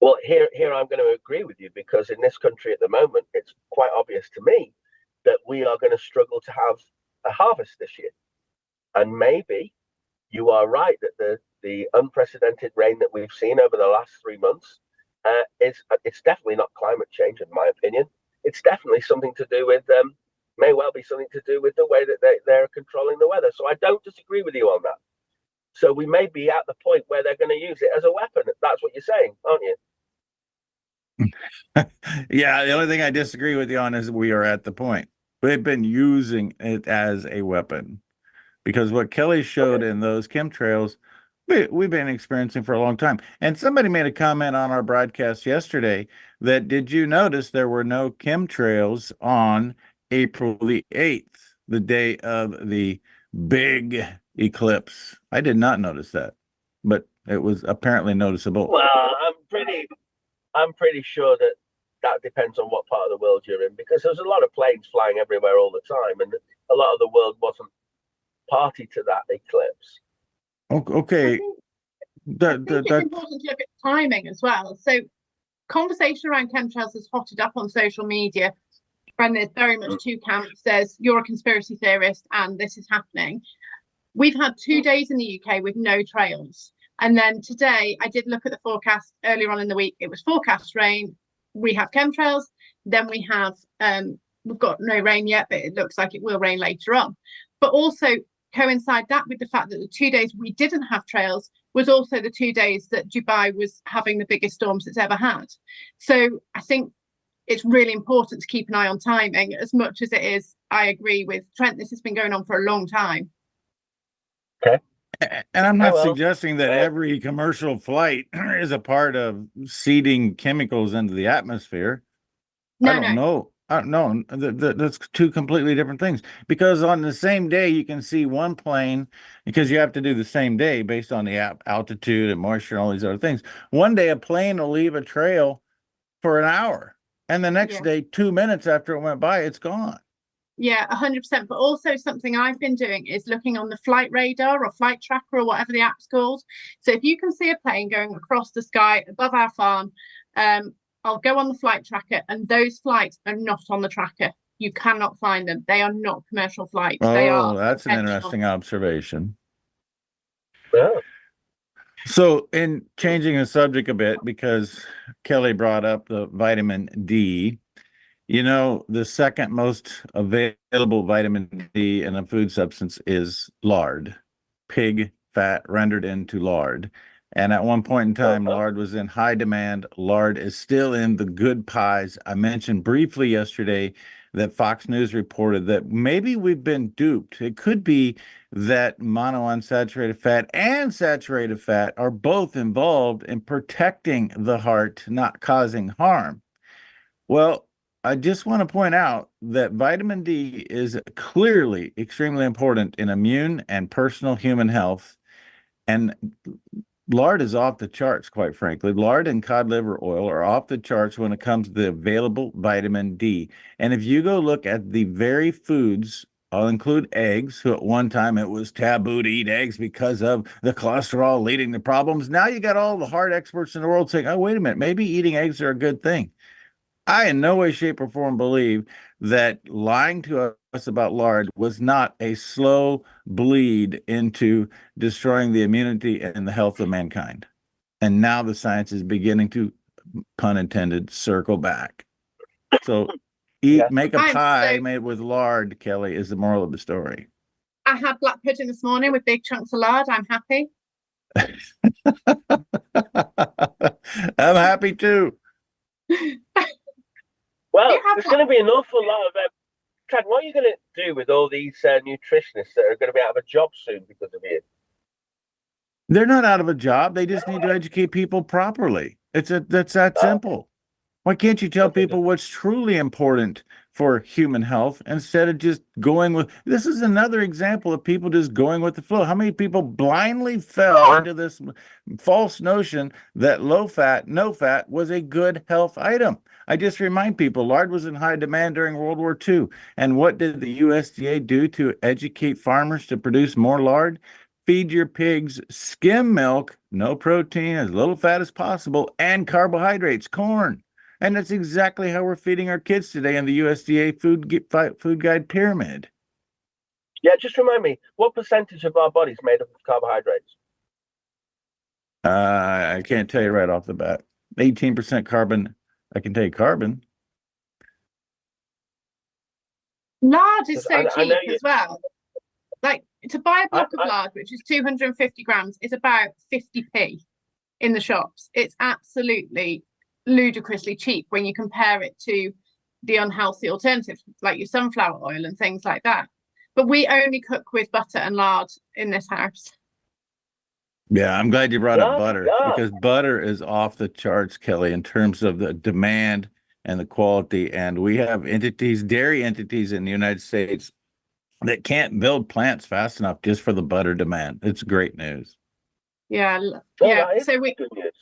Well, here I'm going to agree with you, because in this country at the moment, it's quite obvious to me that we are going to struggle to have a harvest this year. And maybe you are right that the unprecedented rain that we've seen over the last 3 months it's definitely not climate change, in my opinion. It's definitely something to do with may well be something to do with the way that they're controlling the weather. So I don't disagree with you on that. So we may be at the point where they're going to use it as a weapon. That's what you're saying, aren't you? Yeah, the only thing I disagree with you on is we are at the point. They've been using it as a weapon, because what Kelly showed in those chemtrails, we've been experiencing for a long time. And somebody made a comment on our broadcast yesterday that, did you notice there were no chemtrails on April the 8th, the day of the big eclipse? I did not notice that, but It was apparently noticeable. Well, I'm pretty sure that depends on what part of the world you're in, because there's a lot of planes flying everywhere all the time, and a lot of the world wasn't party to that eclipse. Okay. I think it's important to look at timing as well. So conversation around chemtrails has hotted up on social media, and there's very much two camps. There's you're a conspiracy theorist and this is happening. We've had 2 days in the UK with no trails. And then today I did look at the forecast earlier on in the week. It was forecast rain. We have chemtrails. Then we have, we've got no rain yet, but it looks like it will rain later on. But also coincide that with the fact that the 2 days we didn't have trails was also the 2 days that Dubai was having the biggest storms it's ever had. So I think it's really important to keep an eye on timing as much as it is. I agree with Trent. This has been going on for a long time. Okay. And I'm not suggesting that every commercial flight is a part of seeding chemicals into the atmosphere. I don't know. No, that's two completely different things. Because on the same day, you can see one plane, because you have to do the same day based on the altitude and moisture and all these other things. One day, a plane will leave a trail for an hour, and the next day, 2 minutes after it went by, it's gone. Yeah, 100%. But also something I've been doing is looking on the flight radar or flight tracker or whatever the app's called. So if you can see a plane going across the sky above our farm, I'll go on the flight tracker, and those flights are not on the tracker. You cannot find them. They are not commercial flights. They are. That's an interesting observation. Yeah. So, in changing the subject a bit, because Kelly brought up the vitamin D, you know, the second most available vitamin D in a food substance is lard, pig fat rendered into lard. And at one point in time, lard was in high demand. Lard is still in the good pies. I mentioned briefly yesterday that Fox News reported that maybe we've been duped. It could be that monounsaturated fat and saturated fat are both involved in protecting the heart, not causing harm. Well, I just want to point out that vitamin D is clearly extremely important in immune and personal human health. And lard is off the charts, quite frankly. Lard and cod liver oil are off the charts when it comes to the available vitamin D. And if you go look at the very foods, I'll include eggs, who at one time it was taboo to eat eggs because of the cholesterol leading to problems. Now you got all the heart experts in the world saying, oh, wait a minute, maybe eating eggs are a good thing. I in no way, shape, or form believe that lying to us about lard was not a slow bleed into destroying the immunity and the health of mankind. And now the science is beginning to, pun intended, circle back. So make a pie made with lard, Kelly, is the moral of the story. I had black pudding this morning with big chunks of lard. I'm happy. I'm happy too. Well, there's going to be an awful lot of Trent, what are you going to do with all these nutritionists that are going to be out of a job soon because of you? They're not out of a job. They just need to educate people properly. That's that simple. Why can't you tell people what's truly important for human health instead of just going with, this is another example of people just going with the flow. How many people blindly fell into this false notion that low fat, no fat was a good health item? I just remind people, lard was in high demand during World War II. And what did the USDA do to educate farmers to produce more lard? Feed your pigs skim milk, no protein, as little fat as possible, and carbohydrates, corn. And that's exactly how we're feeding our kids today in the USDA food guide pyramid. Yeah, just remind me, what percentage of our body's made up of carbohydrates? I can't tell you right off the bat. 18% carbon. I can tell you carbon. Lard is so cheap as well. Like, to buy a block of lard, which is 250 grams, is about 50p in the shops. It's absolutely ludicrously cheap when you compare it to the unhealthy alternatives like your sunflower oil and things like that. But we only cook with butter and lard in this house. Yeah, I'm glad you brought up butter because butter is off the charts, Kelly, in terms of the demand and the quality. And we have dairy entities in the United States that can't build plants fast enough just for the butter demand. It's great news. Yeah, No, yeah. that is So we good news.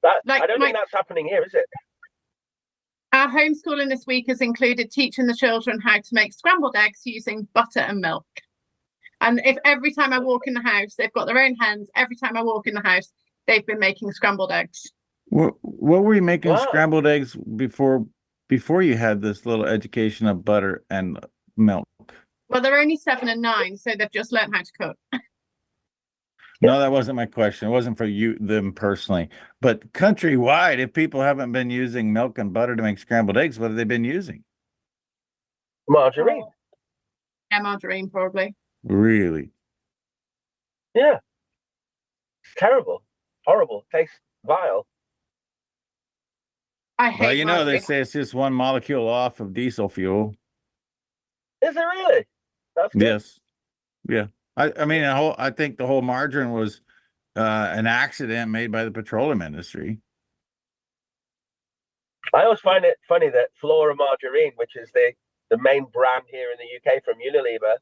I like don't think that's happening here, is it? our homeschooling this week has included teaching the children how to make scrambled eggs using butter and milk. And if every time I walk in the house, they've got their own hens. Every time I walk in the house, they've been making scrambled eggs. What were you making Wow. scrambled eggs before you had this little education of butter and milk? Well, they're only 7 and 9, so they've just learned how to cook. No, that wasn't my question. It wasn't for them personally. But countrywide, if people haven't been using milk and butter to make scrambled eggs, what have they been using? Margarine. Yeah, margarine, probably. Really? Yeah. It's terrible. Horrible. Tastes vile. I hate Well, you know, they margarine. say it's just one molecule off of diesel fuel. Is it really? That's good. Yes. Yeah. I mean, I think the whole margarine was an accident made by the petroleum industry. I always find it funny that Flora Margarine, which is the main brand here in the UK from Unilever,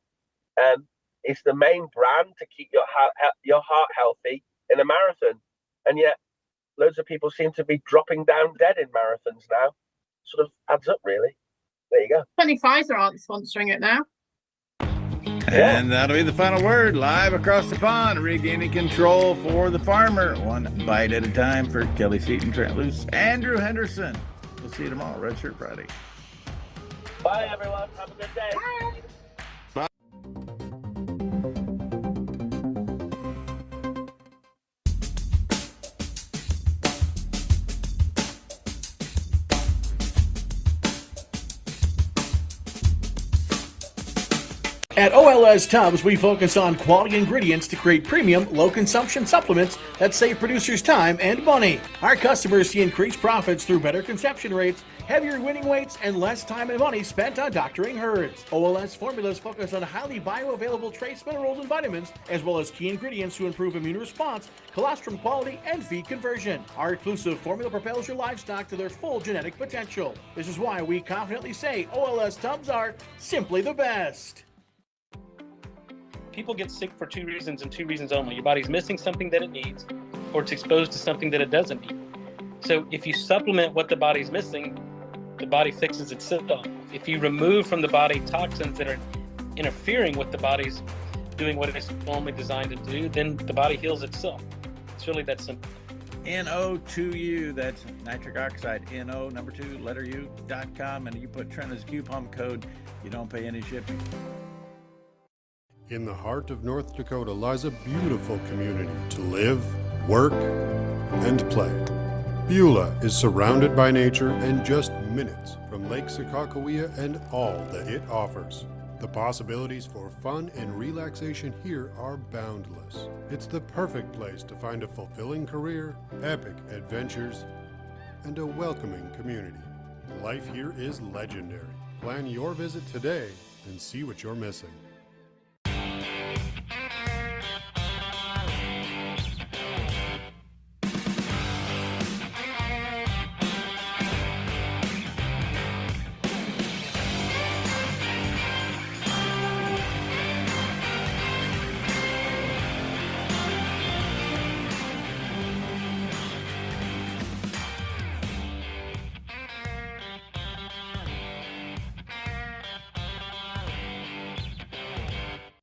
it's the main brand to keep your heart healthy in a marathon. And yet loads of people seem to be dropping down dead in marathons now. Sort of adds up, really. There you go. Funny Pfizer aren't sponsoring it now. And that'll be the final word. Live across the pond, regaining control for the farmer. One bite at a time for Kelly Seaton, Trent Loos, Andrew Henderson. We'll see you tomorrow, Red Shirt Friday. Bye, everyone. Have a good day. Bye. At OLS Tubs, we focus on quality ingredients to create premium, low-consumption supplements that save producers time and money. Our customers see increased profits through better conception rates, heavier winning weights, and less time and money spent on doctoring herds. OLS formulas focus on highly bioavailable trace minerals and vitamins, as well as key ingredients to improve immune response, colostrum quality, and feed conversion. Our exclusive formula propels your livestock to their full genetic potential. This is why we confidently say OLS Tubs are simply the best. People get sick for two reasons and two reasons only. Your body's missing something that it needs, or it's exposed to something that it doesn't need. So if you supplement what the body's missing, the body fixes itself. If you remove from the body toxins that are interfering with the body's doing what it's normally designed to do, then the body heals itself. It's really that simple. NO2U, that's nitric oxide, NO, number 2, letter U.com, and you put Trent as coupon code, you don't pay any shipping. In the heart of North Dakota lies a beautiful community to live, work, and play. Beulah is surrounded by nature and just minutes from Lake Sakakawea and all that it offers. The possibilities for fun and relaxation here are boundless. It's the perfect place to find a fulfilling career, epic adventures, and a welcoming community. Life here is legendary. Plan your visit today and see what you're missing.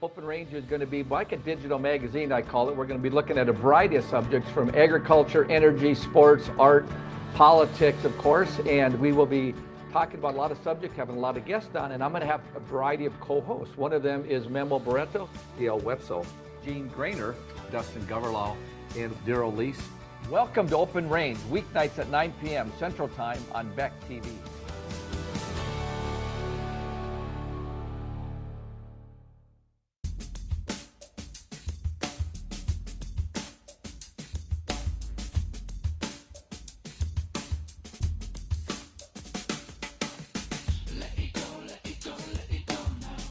Open Range is going to be like a digital magazine, I call it. We're going to be looking at a variety of subjects from agriculture, energy, sports, art, politics, of course, and we will be talking about a lot of subjects, having a lot of guests on, and I'm going to have a variety of co-hosts. One of them is Memo Barreto, D.L. Wetzel, Gene Grainer, Dustin Goverlau, and Daryl Lease. Welcome to Open Range, weeknights at 9 p.m. Central Time on Beck TV.